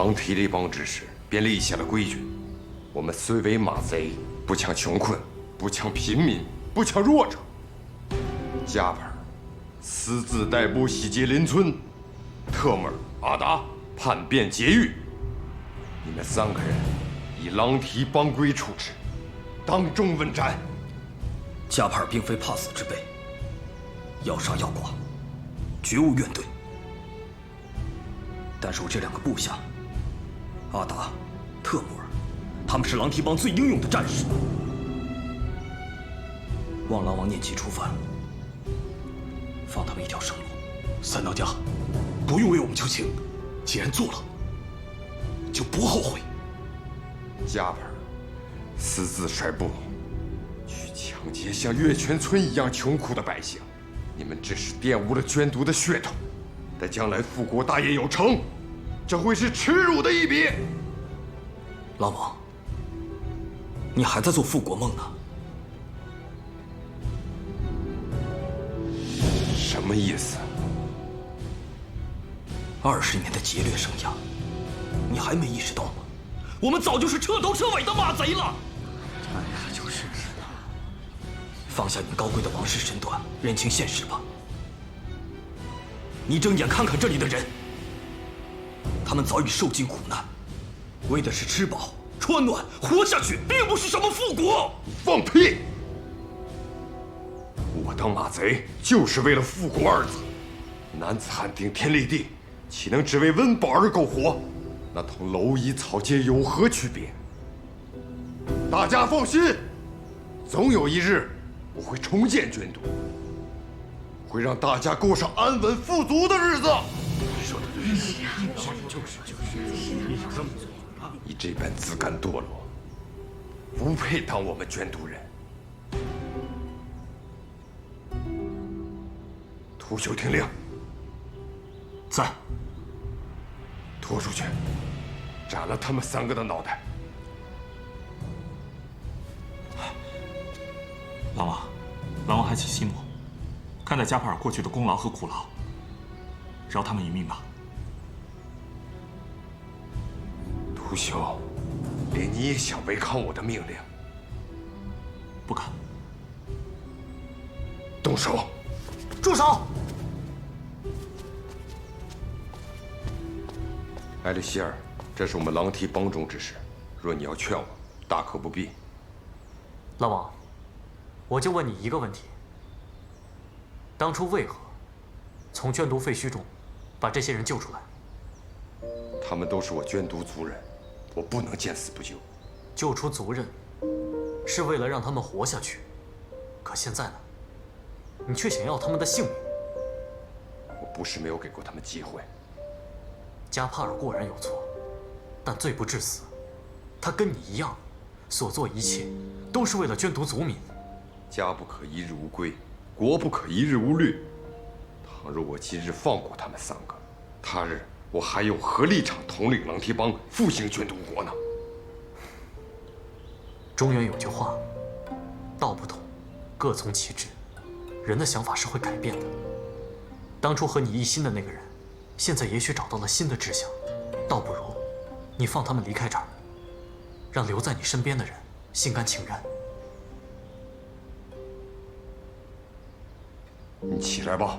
狼提里帮之时便立下了规矩：我们虽为马贼，不抢穷困，不抢贫民，不抢弱者。加帕尔私自逮捕洗劫邻村，特木尔、阿达叛变劫狱。你们3个人以狼提帮规处置，当众问斩。加帕尔并非怕死之辈，要杀要剐，绝无怨怼。但是我这2个部下，阿达、特木尔，他们是狼提帮最英勇的战士。望狼王念其初犯，放他们一条生路。三当家，不用为我们求情，既然做了，就不后悔。加帕尔私自率部去抢劫像月泉村一样穷苦的百姓，你们只是玷污了捐毒的血统。待将来复国大业有成，这会是耻辱的一笔。狼王，你还在做复国梦呢？什么意思？20年的劫掠生涯，你还没意识到吗？我们早就是彻头彻尾的马贼了。哎呀，就是。放下你高贵的王室身段，认清现实吧。你睁眼看看这里的人，他们早已受尽苦难，为的是吃饱穿暖活下去，并不是什么复国。放屁！我当马贼就是为了复国2字。男子汉顶天立地，岂能只为温饱而苟活？那同蝼蚁草芥有何区别？大家放心，总有一日我会重建捐都，会让大家过上安稳富足的日子。说的对，就是。你这般自甘堕落，不配当我们捐都人。秃鹫听令，在。拖出去，斩了他们3个的脑袋。狼王还请息怒，看待加帕尔过去的功劳和苦劳，饶他们一命吧。秃鹫，连你也想违抗我的命令？不敢。动手！住手！艾利希尔，这是我们狼提帮中之事，若你要劝我，大可不必。狼王，我就问你一个问题：当初为何从捐都废墟中把这些人救出来？他们都是我捐都族人，我不能见死不救。救出族人是为了让他们活下去，可现在呢？你却想要他们的性命。我不是没有给过他们机会。加帕尔固然有错，但罪不至死。他跟你一样，所做一切都是为了捐都族民。家不可一日无归，国不可一日无虑。倘若我今日放过他们3个，他日我还有何立场统领狼提帮复兴捐都国呢？中原有句话：道不同，各从其志。人的想法是会改变的。当初和你一心的那个人，现在也许找到了新的志向，倒不如你放他们离开这儿，让留在你身边的人心甘情愿。你起来吧。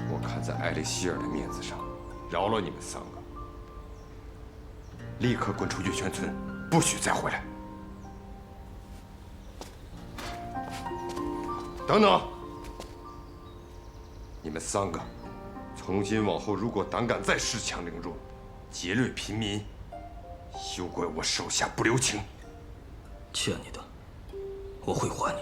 我看在艾利希尔的面子上，饶了你们3个。立刻滚出月泉村，不许再回来。等等，你们3个，从今往后如果胆敢再恃强凌弱，劫掠平民，休怪我手下不留情。欠你的，我会还你。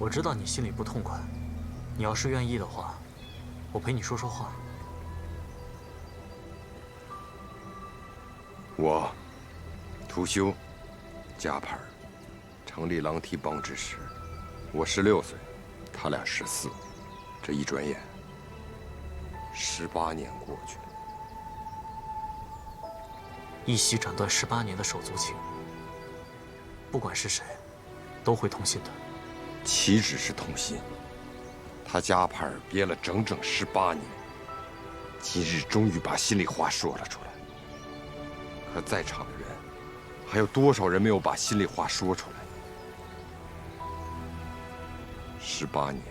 我知道你心里不痛快，你要是愿意的话，我陪你说说话。我，屠修，嘉盘，成立狼蹄帮之时，我16岁，他俩14，这一转眼，18年过去了。一夕斩断18年的手足情，不管是谁，都会痛心的。岂止是痛心，他嘉盘憋了整整18年，今日终于把心里话说了出来。可在场的人，还有多少人没有把心里话说出来？18年，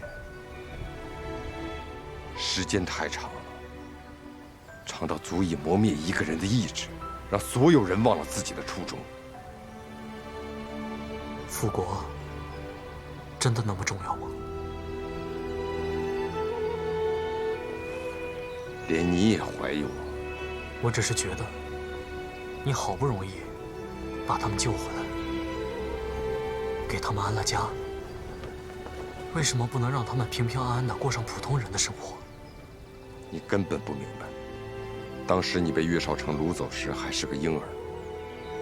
时间太长了，长到足以磨灭一个人的意志，让所有人忘了自己的初衷。复国真的那么重要吗？连你也怀疑我？我只是觉得，你好不容易把他们救回来，给他们安了家，为什么不能让他们平平安安的过上普通人的生活？你根本不明白，当时你被岳少成掳走时还是个婴儿，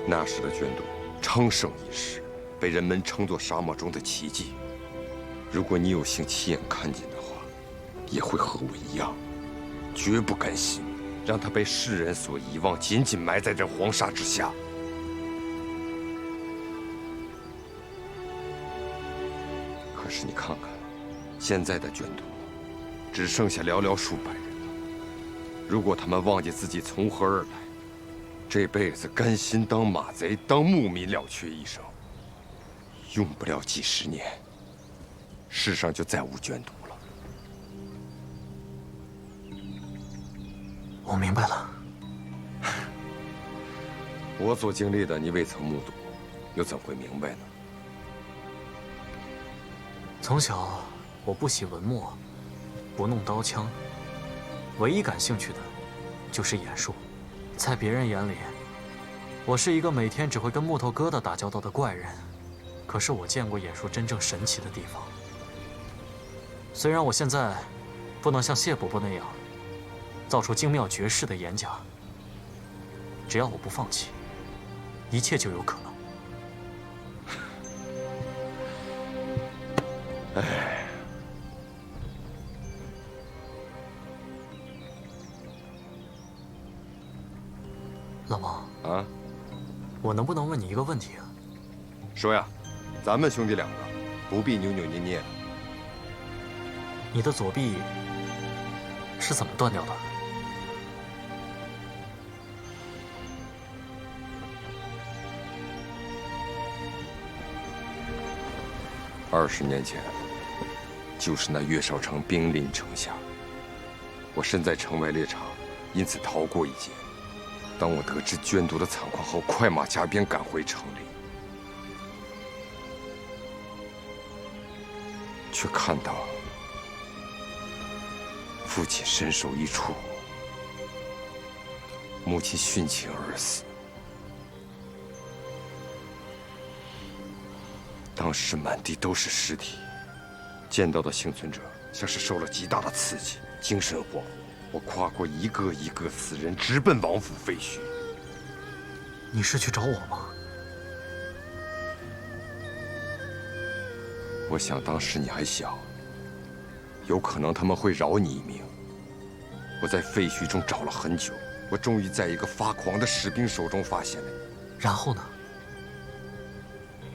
那时的捐毒昌盛一时，被人们称作沙漠中的奇迹。如果你有幸亲眼看见的话，也会和我一样，绝不甘心让他被世人所遗忘，紧紧埋在这黄沙之下。可是你看看，现在的捐毒，只剩下寥寥数百人了。如果他们忘记自己从何而来，这辈子甘心当马贼、当牧民了却一生，用不了几十年，世上就再无捐毒了。我明白了。我所经历的，你未曾目睹，又怎会明白呢？从小我不喜文墨，不弄刀枪，唯一感兴趣的就是演术。在别人眼里，我是一个每天只会跟木头疙瘩打交道的怪人。可是我见过演术真正神奇的地方。虽然我现在不能像谢伯伯那样造出精妙绝世的演甲，只要我不放弃，一切就有可能。唉，老王啊，我能不能问你一个问题啊？说呀，咱们兄弟两个不必扭扭捏捏的。你的左臂是怎么断掉的？20年前，就是那岳少成兵临城下，我身在城外猎场，因此逃过一劫。当我得知捐毒的惨况后，快马加鞭赶回城里，却看到父亲身首异处，母亲殉情而死。当时满地都是尸体，见到的幸存者像是受了极大的刺激，精神恍惚。我跨过一个一个死人，直奔王府废墟。你是去找我吗？我想当时你还小，有可能他们会饶你一命。我在废墟中找了很久，我终于在一个发狂的士兵手中发现了你。然后呢？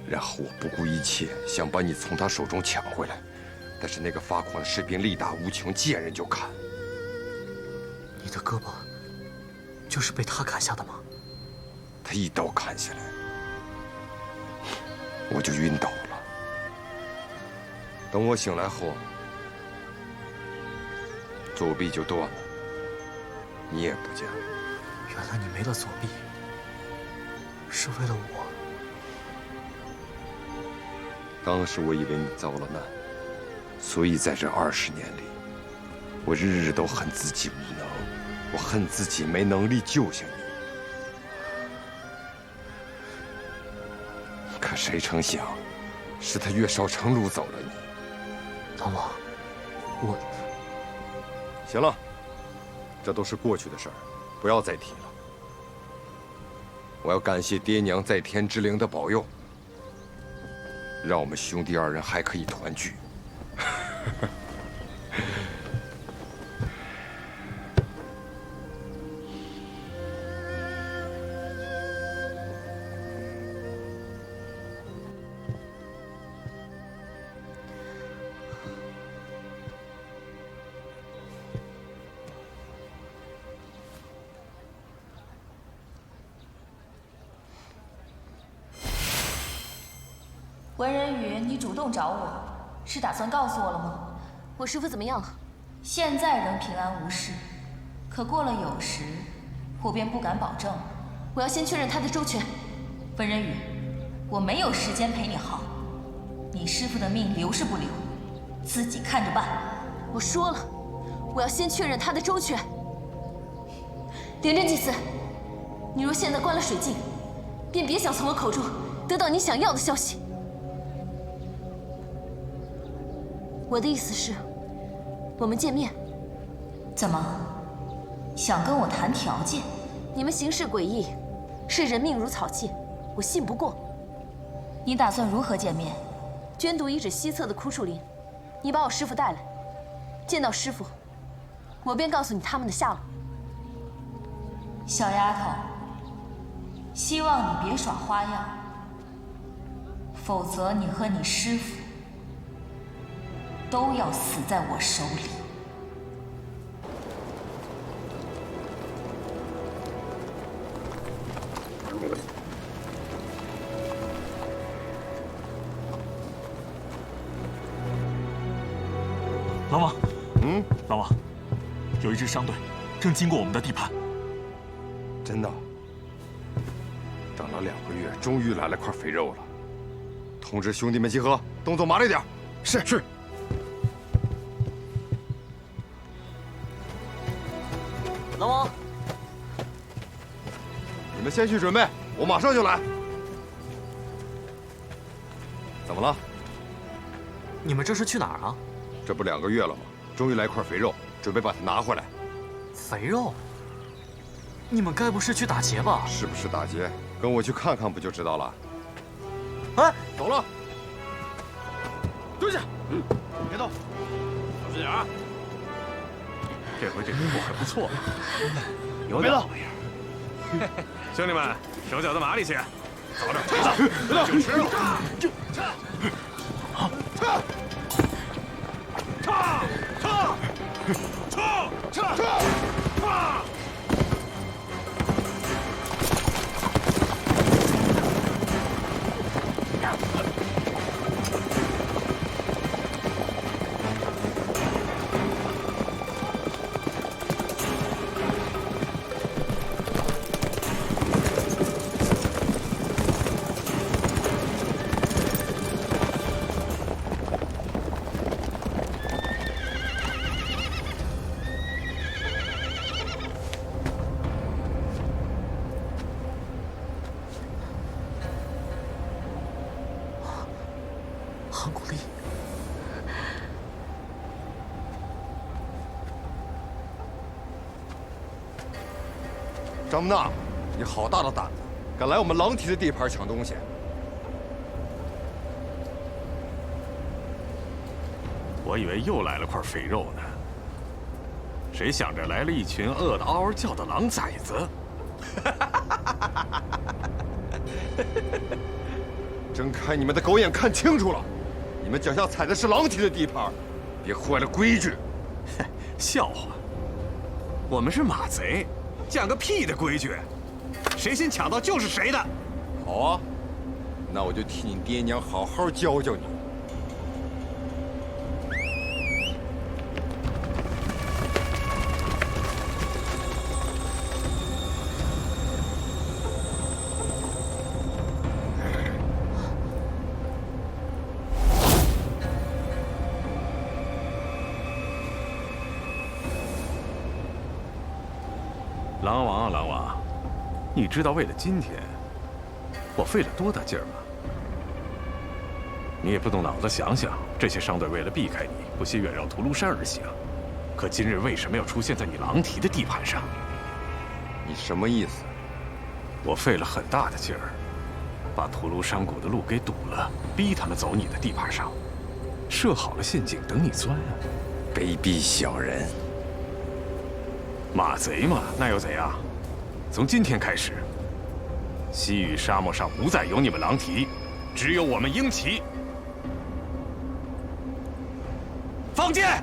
然后我不顾一切想把你从他手中抢回来，但是那个发狂的士兵力大无穷，见人就砍。你的胳膊就是被他砍下的吗？他一刀砍下来，我就晕倒了。等我醒来后，左臂就断了，你也不见了。原来你没了左臂，是为了我。当时我以为你遭了难，所以在这20年里，我日日都恨自己无能，我恨自己没能力救下你。可谁成想，是他岳少成掳走了你。狼王，我……行了，这都是过去的事儿，不要再提了。我要感谢爹娘在天之灵的保佑，让我们兄弟二人还可以团聚。文人宇，你主动找我，是打算告诉我了吗？我师父怎么样了？现在仍平安无事，可过了酉时，我便不敢保证了。我要先确认他的周全。文人宇，我没有时间陪你耗，你师父的命留是不留，自己看着办。我说了，我要先确认他的周全。廉贞祭司，你若现在关了水镜，便别想从我口中得到你想要的消息。我的意思是，我们见面。怎么，想跟我谈条件？你们行事诡异，视人命如草芥，我信不过。你打算如何见面？捐毒遗址西侧的枯树林，你把我师父带来。见到师父，我便告诉你他们的下落。小丫头，希望你别耍花样，否则你和你师父都要死在我手里。狼王，狼王，有一支商队正经过我们的地盘。真的？等了2个月，终于来了块肥肉了。通知兄弟们集合，动作麻利点。是。狼王，你们先去准备，我马上就来。怎么了？你们这是去哪儿啊？这不2个月了吗？终于来块肥肉，准备把它拿回来。肥肉？你们该不是去打劫吧？是不是打劫？跟我去看看不就知道了。哎，走了。蹲下，别动，小心点啊！这回这衣服还不错，有点动。兄弟们，手脚都麻利些，早点退下，就吃了。韩古丽，张木纳，你好大的胆子，敢来我们狼蹄的地盘抢东西！我以为又来了块肥肉呢，谁想着来了一群饿得嗷嗷叫的狼崽子！睁开你们的狗眼，看清楚了，你们脚下踩的是狼蹄的地盘，别坏了规矩。笑话，我们是马贼，讲个屁的规矩！谁先抢到就是谁的。好啊，那我就替你爹娘好好教教你。狼王啊，狼王，你知道为了今天，我费了多大劲儿吗？你也不动脑子想想，这些商队为了避开你，不惜远绕屠庐山而行。可今日为什么要出现在你狼蹄的地盘上？你什么意思？我费了很大的劲儿，把屠庐山谷的路给堵了，逼他们走你的地盘上，设好了陷阱等你钻啊！卑鄙小人！马贼嘛，那又怎样？从今天开始，西域沙漠上不再有你们狼蹄，只有我们鹰骑。放箭！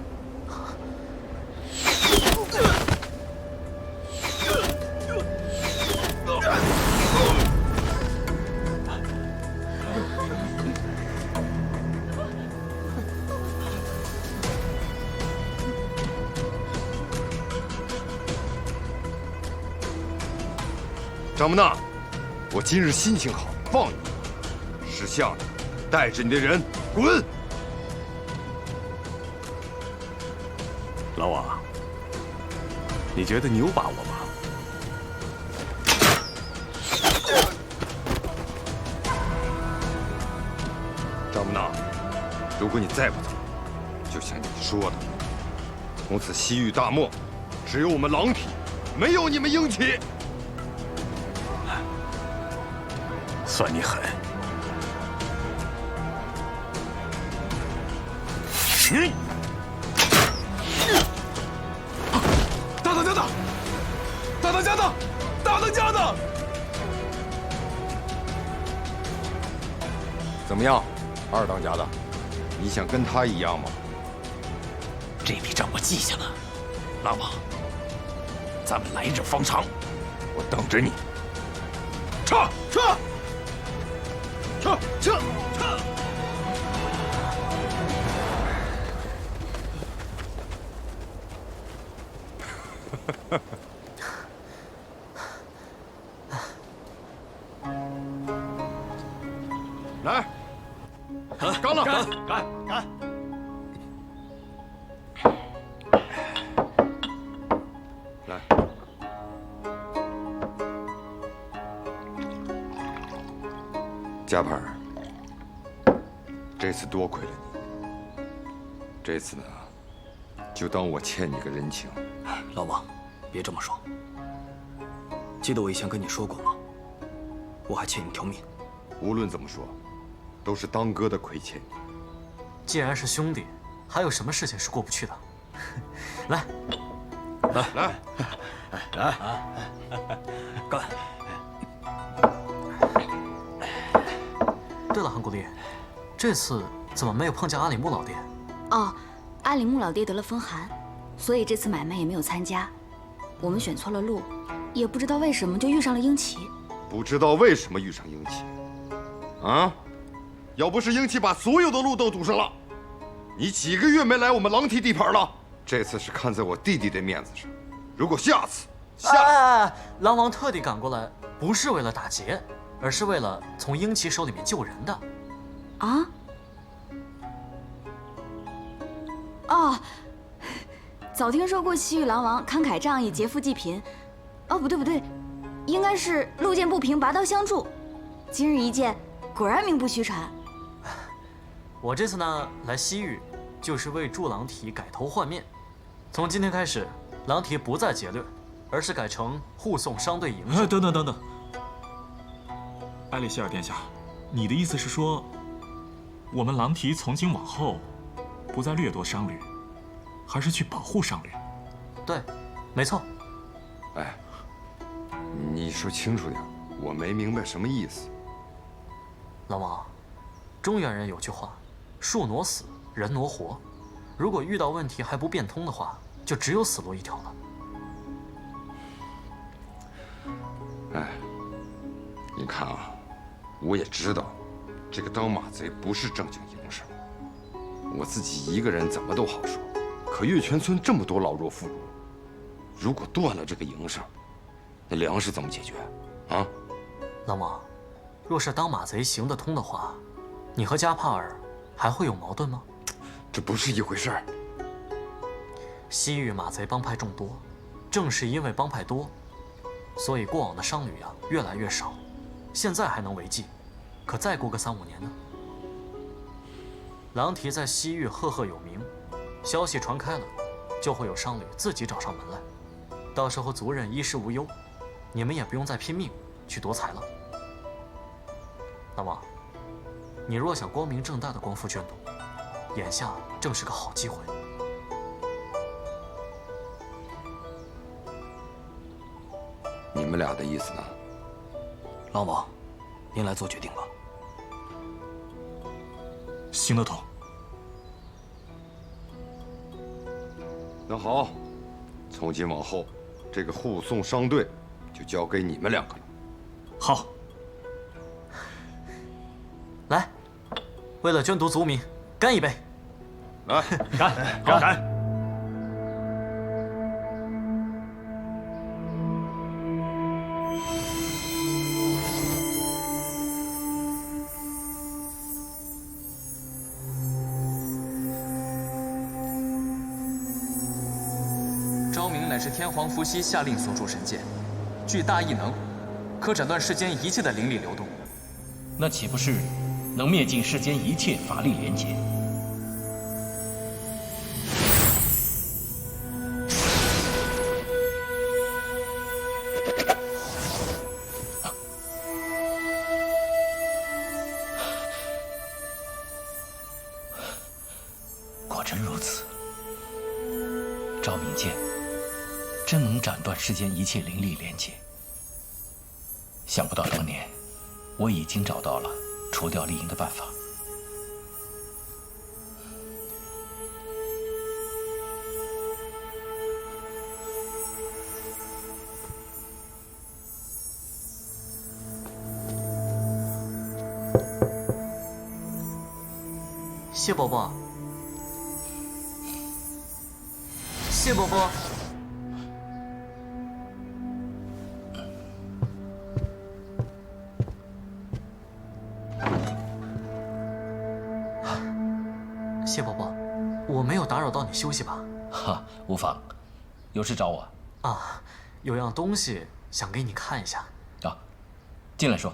张木纳，我今日心情好，放你。识相的，带着你的人滚！老王，你觉得你有把握吗？张木纳，如果你再不走，就像你说的，从此西域大漠，只有我们狼蹄，没有你们鹰骑。算你狠！大当家的，大当家的，大当家的！怎么样，二当家的，你想跟他一样吗？这笔账我记下了，狼王，咱们来日方长，我等着你。撤！撤！撤！撤！撤！来，干了！干！来，加盘儿，这次多亏了你。这次呢，就当我欠你个人情。老王，别这么说。记得我以前跟你说过吗？我还欠你条命。无论怎么说，都是当哥的亏欠你。既然是兄弟，还有什么事情是过不去的？来，干！对了，韩古丽，这次怎么没有碰见阿里木老爹？哦，阿里木老爹得了风寒，所以这次买卖也没有参加。我们选错了路，也不知道为什么就遇上了鹰骑。不知道为什么遇上鹰骑，啊？要不是鹰骑把所有的路都堵上了，你几个月没来我们狼蹄地盘了。这次是看在我弟弟的面子上，如果下次，狼王特地赶过来，不是为了打劫，而是为了从鹰骑手里面救人的。啊？哦，早听说过西域狼王慷慨仗义、劫富济贫。哦，不对，应该是路见不平拔刀相助。今日一见，果然名不虚传。我这次呢来西域，就是为助狼蹄改头换面。从今天开始，狼蹄不再劫掠，而是改成护送商队营生。等，埃里希尔殿下，你的意思是说，我们狼蹄从今往后，不再掠夺商旅，还是去保护商旅？对，没错。哎，你说清楚点，我没明白什么意思。老王，中原人有句话，树挪死，人挪活。如果遇到问题还不变通的话，就只有死路一条了。哎，你看啊，我也知道，这个当马贼不是正经营生。我自己一个人怎么都好说，可月泉村这么多老弱妇孺，如果断了这个营生，那粮食怎么解决啊？老王，若是当马贼行得通的话，你和加帕尔还会有矛盾吗？这不是一回事儿。西域马贼帮派众多，正是因为帮派多，所以过往的商旅越来越少。现在还能为继，可再过个3、5年呢？狼蹄在西域赫赫有名，消息传开了，就会有商旅自己找上门来，到时候族人衣食无忧，你们也不用再拼命去夺财了。狼王，你若想光明正大的光复眷土，眼下正是个好机会。你们俩的意思呢？狼王，您来做决定吧。行得通。那好，从今往后，这个护送商队就交给你们两个了。好。来，为了捐毒族民，干一杯！来，干！昭明乃是天皇伏羲下令所铸神剑，具大异能，可斩断世间一切的灵力流动。那岂不是能灭尽世间一切法力连结？果真如此，昭明剑真能斩断世间一切灵力连结。想不到当年我已经找到了除掉丽婴的办法。谢伯伯，谢伯伯。谢伯伯，我没有打扰到你休息吧？哈，无妨。有事找我？啊，有样东西想给你看一下。啊，进来说。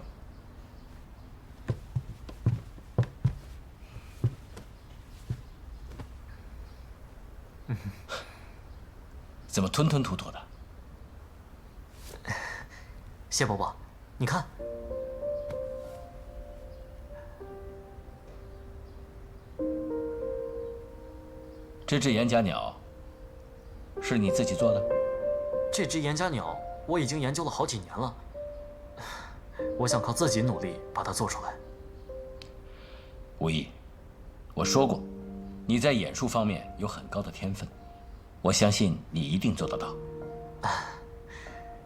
怎么吞吞吐吐的？谢伯伯，你看。这只岩甲鸟是你自己做的？这只岩甲鸟我已经研究了好几年了，我想靠自己努力把它做出来。无疑，我说过，你在演术方面有很高的天分，我相信你一定做得到。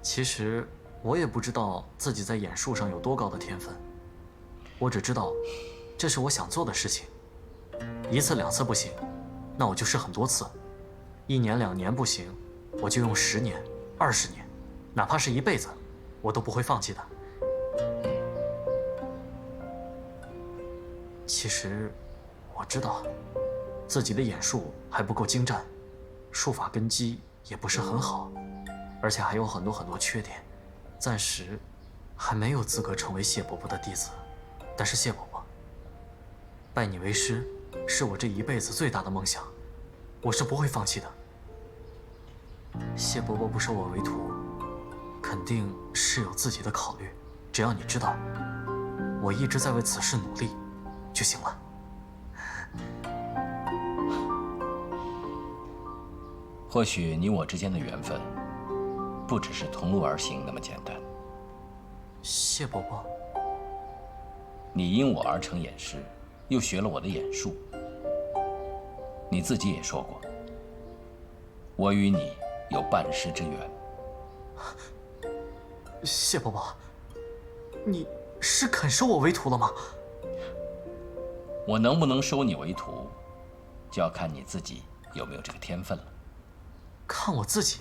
其实我也不知道自己在演术上有多高的天分，我只知道这是我想做的事情。一次两次不行，那我就试很多次；一年两年不行，我就用10年、20年，哪怕是一辈子，我都不会放弃的。其实我知道自己的演术还不够精湛，术法根基也不是很好，而且还有很多缺点，暂时还没有资格成为谢伯伯的弟子。但是谢伯伯，拜你为师是我这一辈子最大的梦想，我是不会放弃的。谢伯伯不收我为徒，肯定是有自己的考虑。只要你知道，我一直在为此事努力，就行了。或许你我之间的缘分，不只是同路而行那么简单。谢伯伯，你因我而成演师，又学了我的演术。你自己也说过，我与你有半世之缘。谢伯伯，你是肯收我为徒了吗？我能不能收你为徒，就要看你自己有没有这个天分了。看我自己。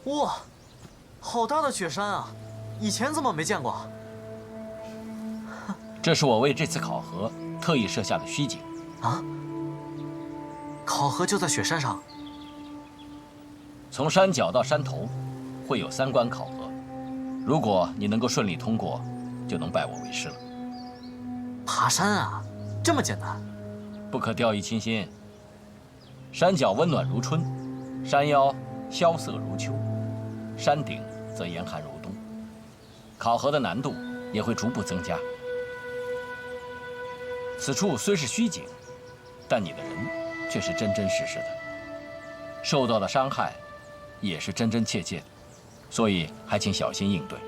哇，好大的雪山啊！以前怎么没见过？这是我为这次考核特意设下的虚景。啊？考核就在雪山上？从山脚到山头，会有3关考核。如果你能够顺利通过，就能拜我为师了。爬山啊，这么简单？不可掉以轻心。山脚温暖如春，山腰萧瑟如秋，山顶则严寒如冬。考核的难度也会逐步增加。此处虽是虚景，但你的人却是真真实实的，受到的伤害也是真真切切的，所以还请小心应对。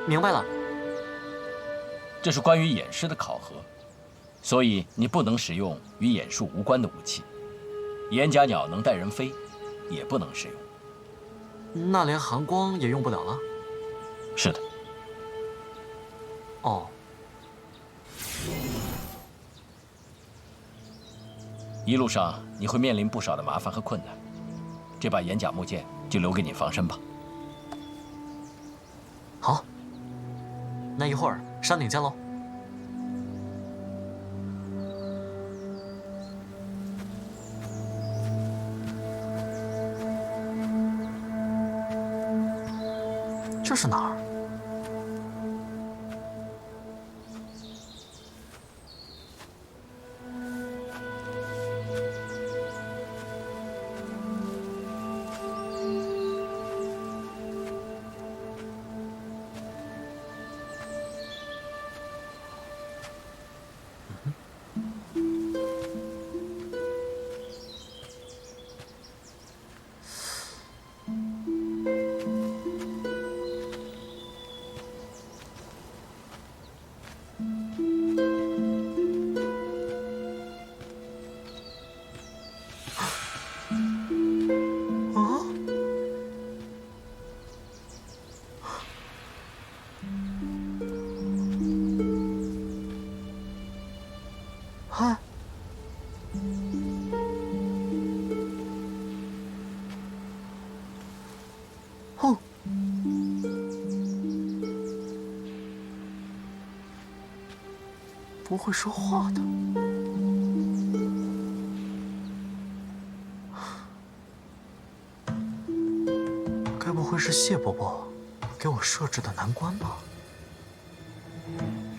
明白了。这是关于演师的考核，所以你不能使用与演术无关的武器。岩甲鸟能带人飞，也不能使用。那连寒光也用不了了？是的。哦。一路上你会面临不少的麻烦和困难，这把岩甲木剑就留给你防身吧。好，那一会儿山顶见喽。这是哪儿？不会说话的。该不会是谢伯伯给我设置的难关吧？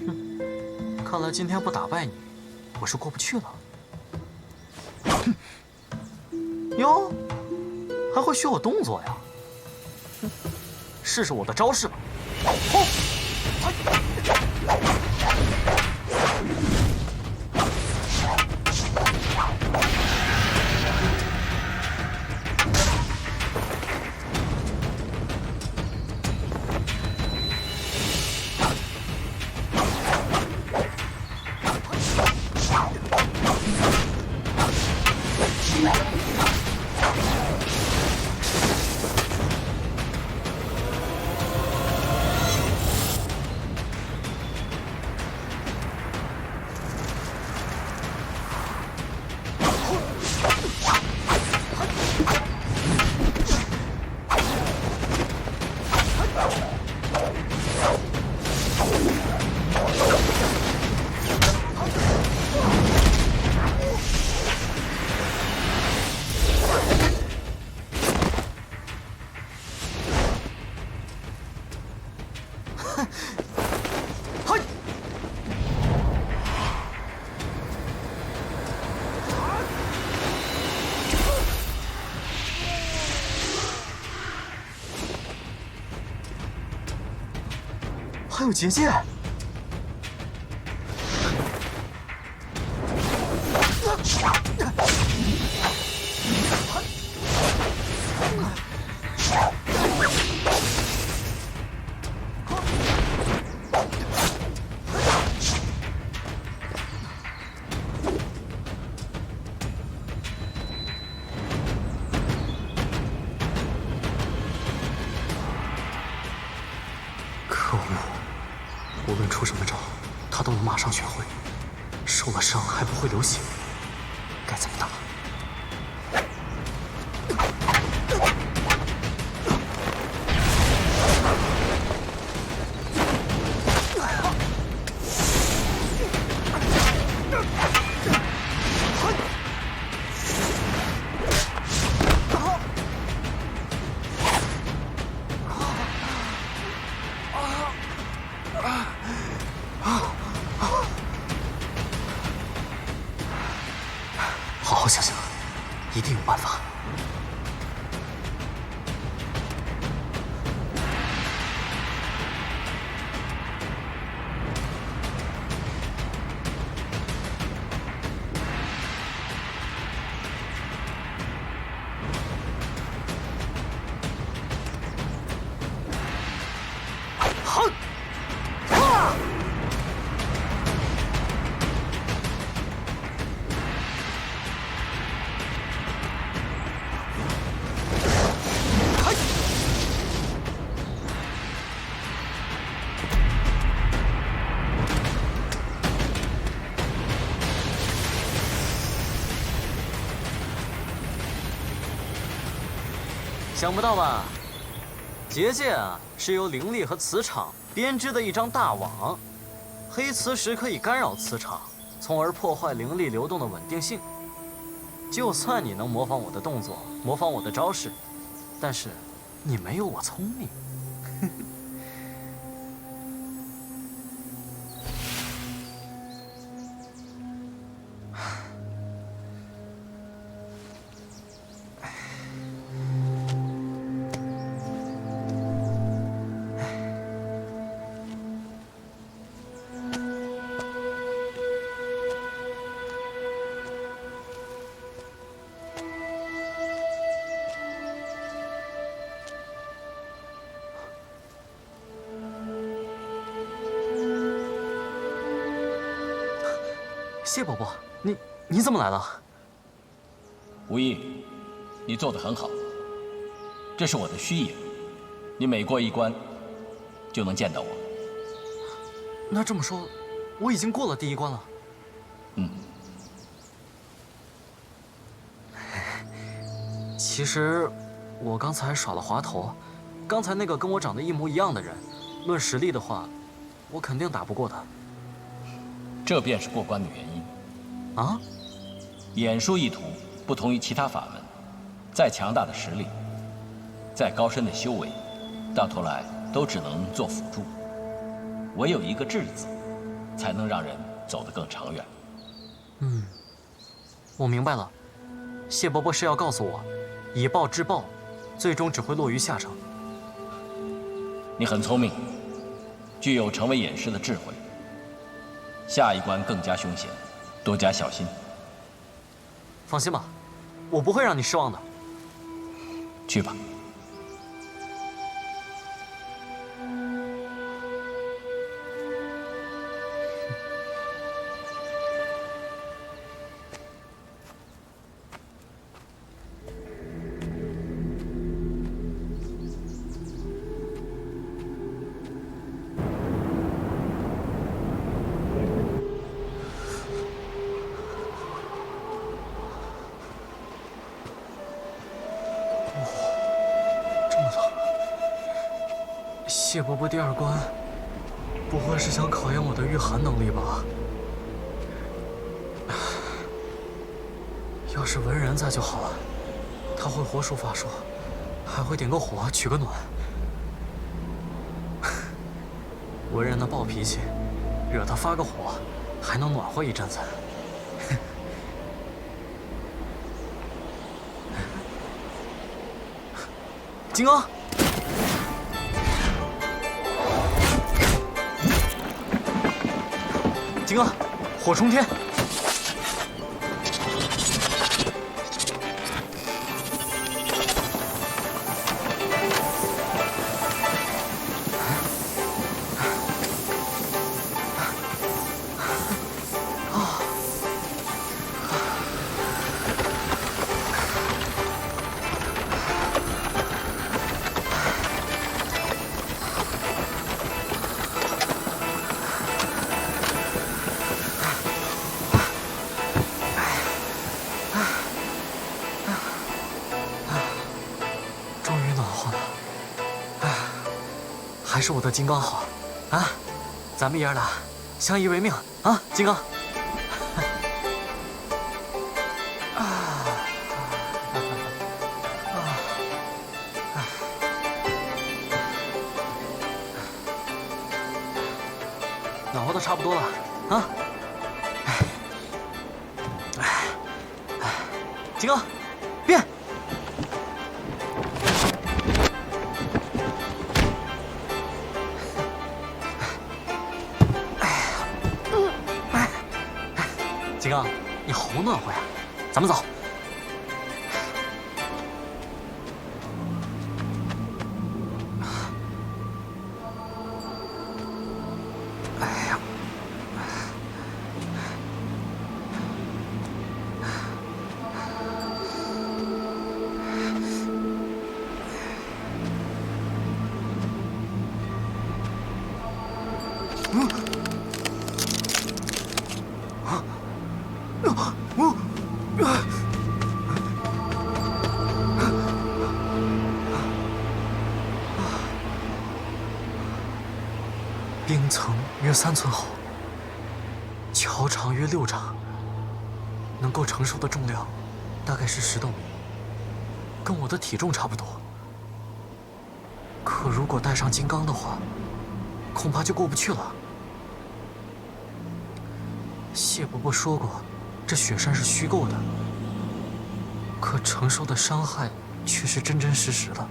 哼，看来今天不打败你，我是过不去了。哟，还会学我动作呀？哼，试试我的招式吧。还有结界！可恶！无论出什么招，他都能马上学会。受了伤还不会流血，该怎么打？好想想，一定有办法。想不到吧？结界啊，是由灵力和磁场编织的一张大网，黑磁石可以干扰磁场，从而破坏灵力流动的稳定性。就算你能模仿我的动作，模仿我的招式，但是你没有我聪明。谢伯伯，你怎么来了？无意，你做得很好。这是我的虚影，你每过一关，就能见到我。那这么说，我已经过了第一关了。嗯。其实，我刚才耍了滑头。刚才那个跟我长得一模一样的人，论实力的话，我肯定打不过他。这便是过关的原因。啊？演术一途不同于其他法门，再强大的实力，再高深的修为，到头来都只能做辅助。唯有一个智字，才能让人走得更长远。嗯，我明白了。谢伯伯是要告诉我，以暴制暴，最终只会落于下乘。你很聪明，具有成为演师的智慧。下一关更加凶险，多加小心。放心吧，我不会让你失望的。去吧。谢伯伯第二关，不会是想考验我的御寒能力吧？要是文人在就好了，他会火术法术，还会点个火取个暖。文人的暴脾气，惹他发个火，还能暖和一阵子。金刚。金刚，火冲天！还是我的金刚好，啊！咱们爷儿俩相依为命啊，金刚！暖和的差不多了啊！金刚，变！金刚，你好暖和呀，咱们走。冰层约3寸厚，桥长约6丈，能够承受的重量大概是10斗米，跟我的体重差不多。可如果带上金刚的话，恐怕就过不去了。谢伯伯说过，这雪山是虚构的，可承受的伤害却是真真实实的。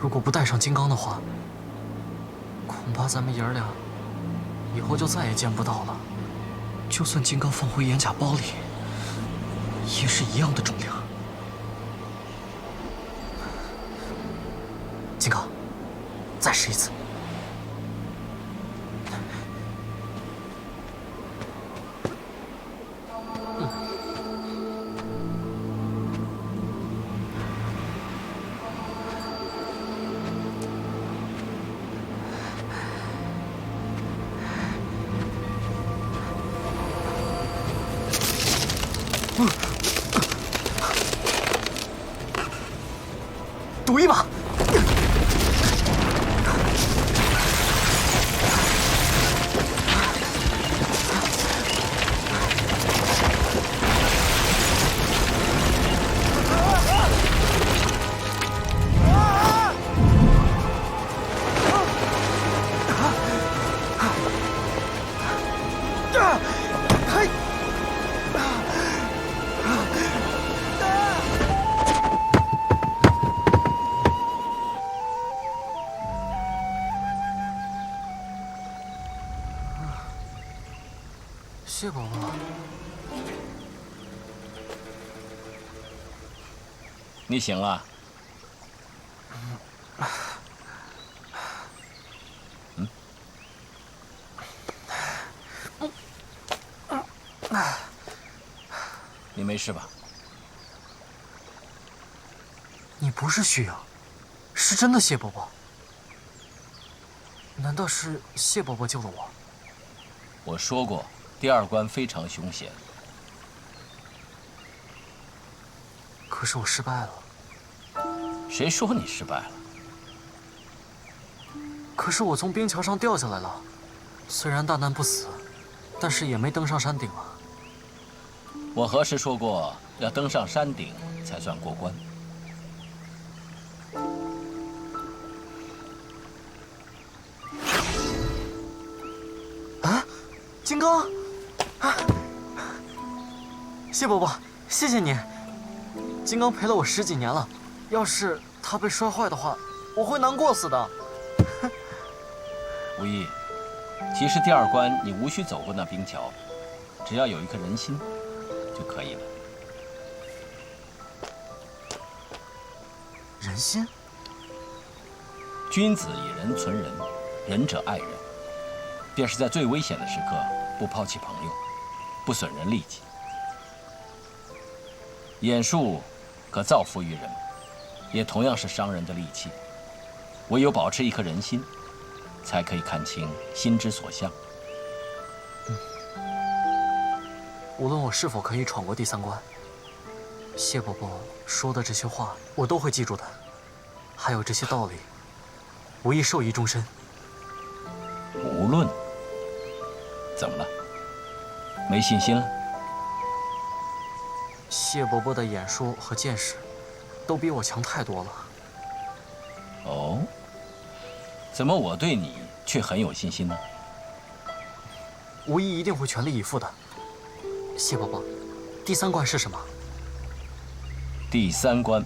如果不带上金刚的话，恐怕咱们爷儿俩以后就再也见不到了。就算金刚放回岩甲包里，也是一样的重量。金刚，再试一次。赌一把。谢伯伯，你醒了？你没事吧？你不是虚啊，是真的谢伯伯。难道是谢伯伯救了我？我说过，第2关非常凶险。可是我失败了。谁说你失败了？可是我从冰桥上掉下来了，虽然大难不死，但是也没登上山顶啊。我何时说过要登上山顶才算过关？啊，金刚！啊，谢伯伯，谢谢你。金刚陪了我10几年了，要是他被摔坏的话，我会难过死的。无意，其实第2关你无需走过那冰桥，只要有一颗人心就可以了。人心？君子以仁存仁，仁者爱人。便是在最危险的时刻，不抛弃朋友，不损人利己。眼术可造福于人，也同样是伤人的利器。唯有保持一颗人心，才可以看清心之所向。无论我是否可以闯过第3关，谢伯伯说的这些话，我都会记住的。还有这些道理，无意受益终身。无论怎么了？没信心了？谢伯伯的眼术和见识，都比我强太多了。哦，怎么我对你却很有信心呢？无疑一定会全力以赴的。谢伯伯，第3关是什么？第3关。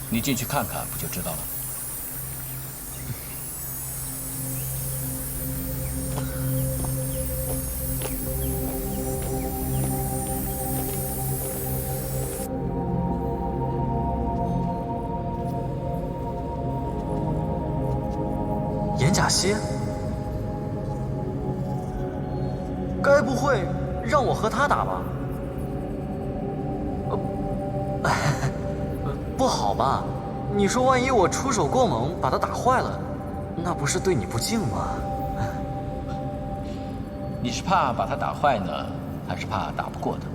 你进去看看，不就知道了？严甲歇，该不会让我和他打吧？不好吧？你说万一我出手过猛，把他打坏了，那不是对你不敬吗？你是怕把他打坏呢，还是怕打不过他？